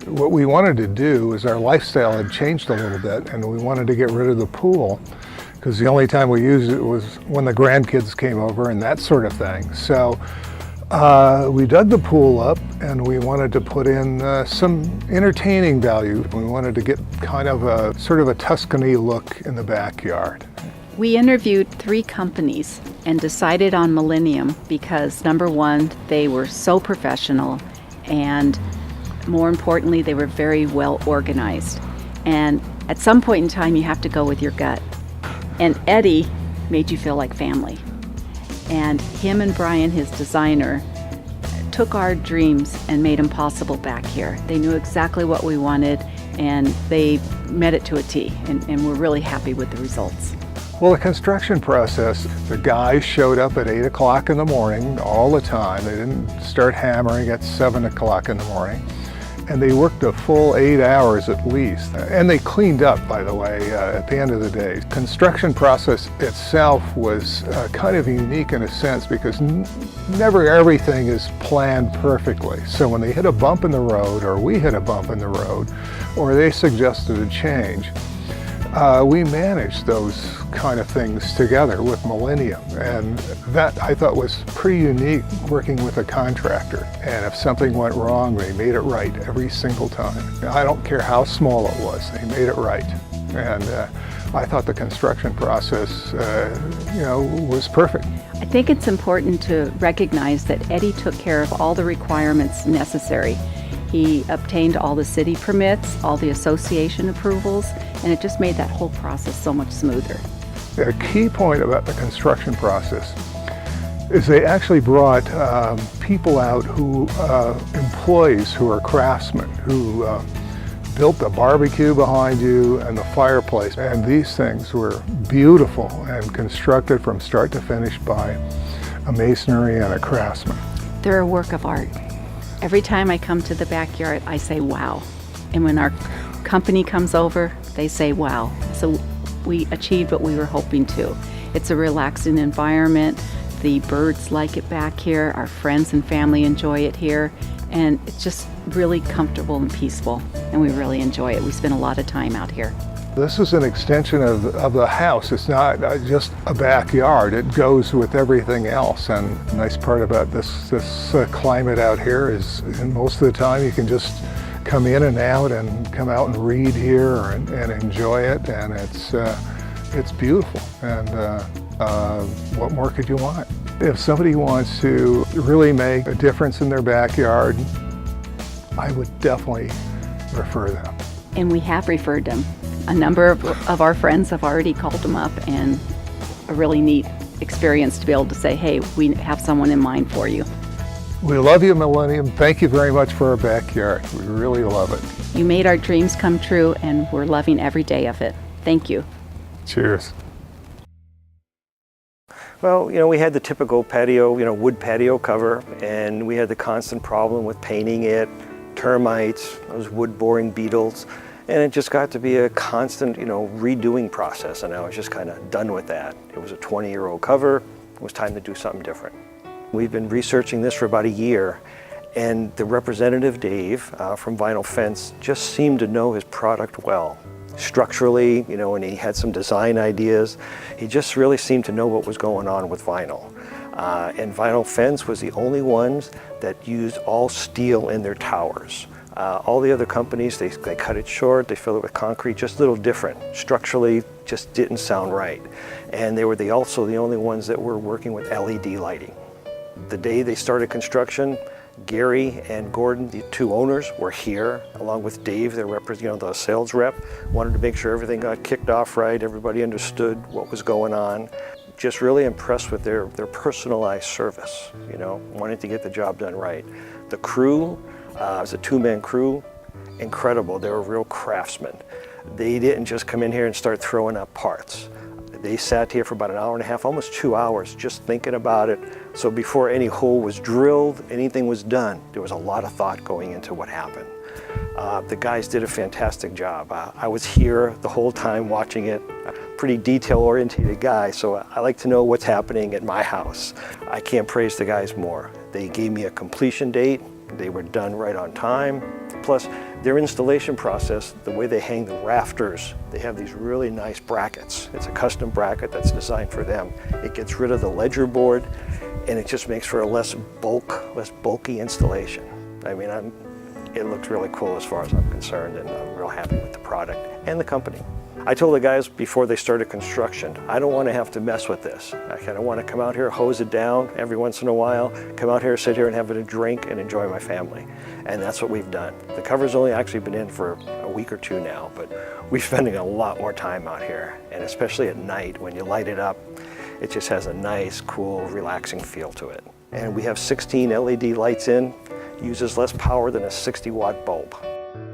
What we wanted to do is our lifestyle had changed a little bit, and we wanted to get rid of the pool because the only time we used it was when the grandkids came over and that sort of thing. So we dug the pool up and we wanted to put in some entertaining value. We wanted to get kind of a sort of a Tuscany look in the backyard. We interviewed 3 companies and decided on Millennium because, number one, they were so professional, and more importantly, they were very well organized. And at some point in time, you have to go with your gut. And Eddie made you feel like family. And him and Brian, his designer, took our dreams and made them possible back here. They knew exactly what we wanted, and they met it to a T, and we're really happy with the results. Well, the construction process, the guys showed up at 8 o'clock in the morning all the time. They didn't start hammering at 7 o'clock in the morning. And they worked a full 8 hours at least. And they cleaned up, by the way, at the end of the day. Construction process itself was kind of unique in a sense because never everything is planned perfectly. So when they hit a bump in the road, or we hit a bump in the road, or they suggested a change, we managed those kind of things together with Millennium, and that I thought was pretty unique working with a contractor. And if something went wrong, they made it right every single time. I don't care how small it was, they made it right. And I thought the construction process, was perfect. I think it's important to recognize that Eddie took care of all the requirements necessary. He obtained all the city permits, all the association approvals, and it just made that whole process so much smoother. A key point about the construction process is they actually brought people out who, employees who are craftsmen, who built the barbecue behind you and the fireplace. And these things were beautiful and constructed from start to finish by a masonry and a craftsman. They're a work of art. Every time I come to the backyard, I say, wow. And when our company comes over, they say, wow. So we achieved what we were hoping to. It's a relaxing environment. The birds like it back here. Our friends and family enjoy it here. And it's just really comfortable and peaceful. And we really enjoy it. We spend a lot of time out here. This is an extension of the house. It's not just a backyard. It goes with everything else. And the nice part about this climate out here is, and most of the time, you can just come in and out and come out and read here and enjoy it. And it's beautiful. And what more could you want? If somebody wants to really make a difference in their backyard, I would definitely refer them. And we have referred them. A number of our friends have already called them up, and a really neat experience to be able to say, hey, we have someone in mind for you. We love you, Millennium. Thank you very much for our backyard. We really love it. You made our dreams come true, and we're loving every day of it. Thank you. Cheers. Well, we had the typical patio, wood patio cover, and we had the constant problem with painting it, termites, those wood boring beetles. And it just got to be a constant, redoing process, and I was just kind of done with that. It was a 20-year-old cover. It was time to do something different. We've been researching this for about a year, and the representative, Dave, from Vinyl Fence, just seemed to know his product well. Structurally, and he had some design ideas. He just really seemed to know what was going on with vinyl. And Vinyl Fence was the only ones that used all steel in their towers. All the other companies, they cut it short, they fill it with concrete, just a little different. Structurally, just didn't sound right. And they were also the only ones that were working with LED lighting. The day they started construction, Gary and Gordon, the 2 owners, were here, along with Dave, the sales rep. Wanted to make sure everything got kicked off right, everybody understood what was going on. Just really impressed with their personalized service, wanting to get the job done right. The crew, it was a 2-man crew, incredible. They were real craftsmen. They didn't just come in here and start throwing up parts. They sat here for about an hour and a half, almost 2 hours, just thinking about it. So before any hole was drilled, anything was done, there was a lot of thought going into what happened. The guys did a fantastic job. I was here the whole time watching it. Pretty detail-oriented guy, so I like to know what's happening at my house. I can't praise the guys more. They gave me a completion date. They were done right on time. Plus, their installation process, the way they hang the rafters, they have these really nice brackets. It's a custom bracket that's designed for them. It gets rid of the ledger board, and it just makes for a less bulky installation. I mean, it looks really cool as far as I'm concerned, and I'm real happy with the product and the company. I told the guys before they started construction, I don't want to have to mess with this. I kind of want to come out here, hose it down every once in a while, come out here, sit here and have a drink and enjoy my family. And that's what we've done. The cover's only actually been in for a week or two now, but we're spending a lot more time out here. And especially at night, when you light it up, it just has a nice, cool, relaxing feel to it. And we have 16 LED lights in, uses less power than a 60-watt bulb.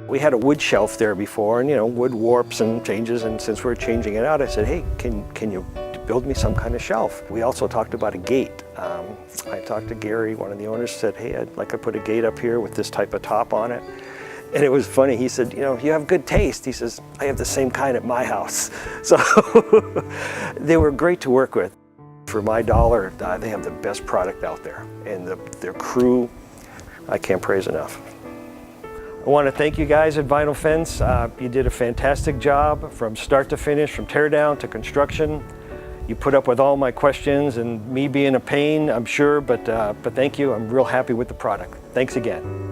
We had a wood shelf there before, and wood warps and changes, and since we're changing it out, I said, hey, can you build me some kind of shelf? We also talked about a gate. I talked to Gary, one of the owners, said, hey, I'd like to put a gate up here with this type of top on it. And it was funny, he said, you have good taste. He says, I have the same kind at my house. So they were great to work with. For my dollar, they have the best product out there, and their crew, I can't praise enough. I want to thank you guys at Vinyl Fence. You did a fantastic job from start to finish, from tear down to construction. You put up with all my questions and me being a pain, I'm sure, but thank you. I'm real happy with the product. Thanks again.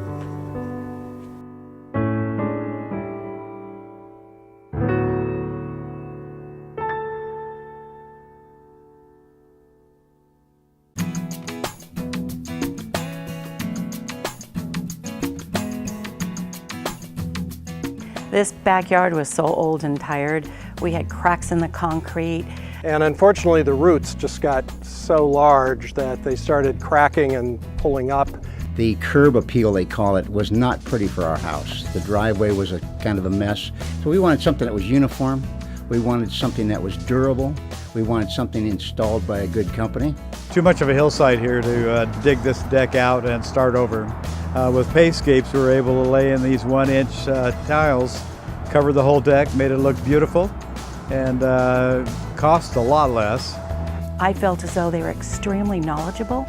This backyard was so old and tired. We had cracks in the concrete. And unfortunately, the roots just got so large that they started cracking and pulling up. The curb appeal, they call it, was not pretty for our house. The driveway was a kind of a mess. So we wanted something that was uniform. We wanted something that was durable. We wanted something installed by a good company. Too much of a hillside here to dig this deck out and start over. With Pavescapes, we were able to lay in these 1-inch tiles, cover the whole deck, made it look beautiful, and cost a lot less. I felt as though they were extremely knowledgeable,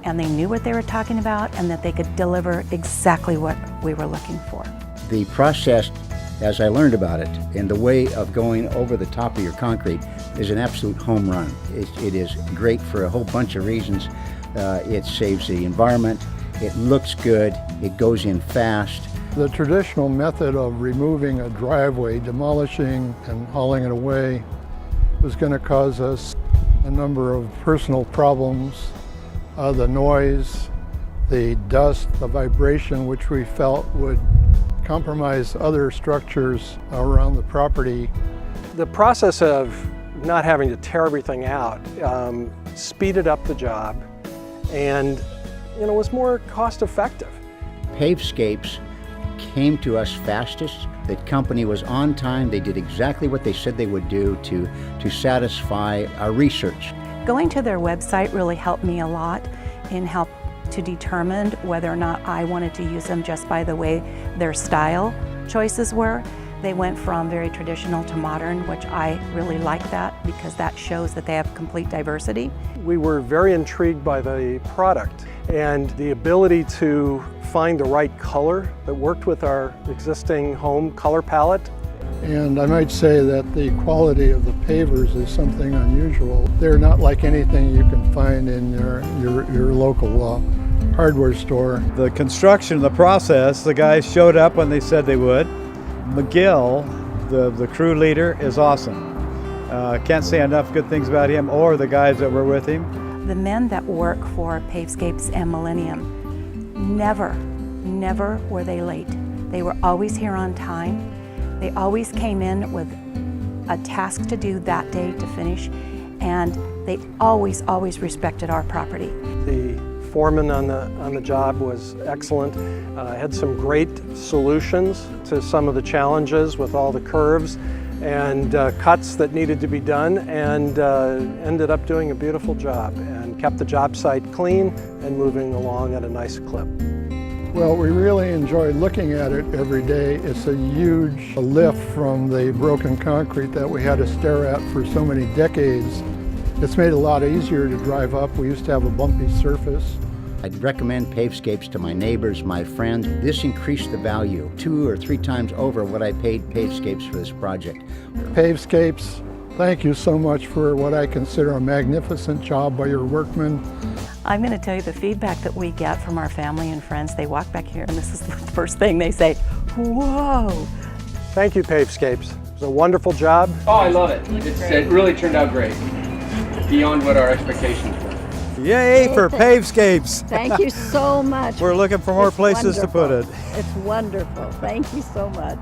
and they knew what they were talking about, and that they could deliver exactly what we were looking for. The process, as I learned about it, and the way of going over the top of your concrete is an absolute home run. It is great for a whole bunch of reasons. It saves the environment. It looks good, it goes in fast. The traditional method of removing a driveway, demolishing and hauling it away, was going to cause us a number of personal problems. The noise, the dust, the vibration, which we felt would compromise other structures around the property. The process of not having to tear everything out speeded up the job, and was more cost effective. Pavescapes came to us fastest. The company was on time. They did exactly what they said they would do to satisfy our research. Going to their website really helped me a lot in help to determine whether or not I wanted to use them just by the way their style choices were. They went from very traditional to modern, which I really like that because that shows that they have complete diversity. We were very intrigued by the product and the ability to find the right color that worked with our existing home color palette. And I might say that the quality of the pavers is something unusual. They're not like anything you can find in your local hardware store. The construction, the process, the guys showed up when they said they would. McGill, the crew leader, is awesome. Can't say enough good things about him or the guys that were with him. The men that work for Pavescapes and Millennium, never were they late. They were always here on time. They always came in with a task to do that day to finish, and they always respected our property. The foreman on the job was excellent. Had some great solutions to some of the challenges with all the curves and cuts that needed to be done, and ended up doing a beautiful job and kept the job site clean and moving along at a nice clip. Well, we really enjoy looking at it every day. It's a huge lift from the broken concrete that we had to stare at for so many decades. It's made it a lot easier to drive up. We used to have a bumpy surface. I'd recommend Pavescapes to my neighbors, my friends. This increased the value 2 or 3 times over what I paid Pavescapes for this project. Pavescapes, thank you so much for what I consider a magnificent job by your workmen. I'm going to tell you the feedback that we get from our family and friends. They walk back here and this is the first thing they say, whoa. Thank you, Pavescapes. It was a wonderful job. Oh, I love it. It really turned out great. Beyond what our expectations were. Yay for Pavescapes! Thank you so much. We're looking for more It's places to put it. wonderful. It's wonderful. Thank you so much.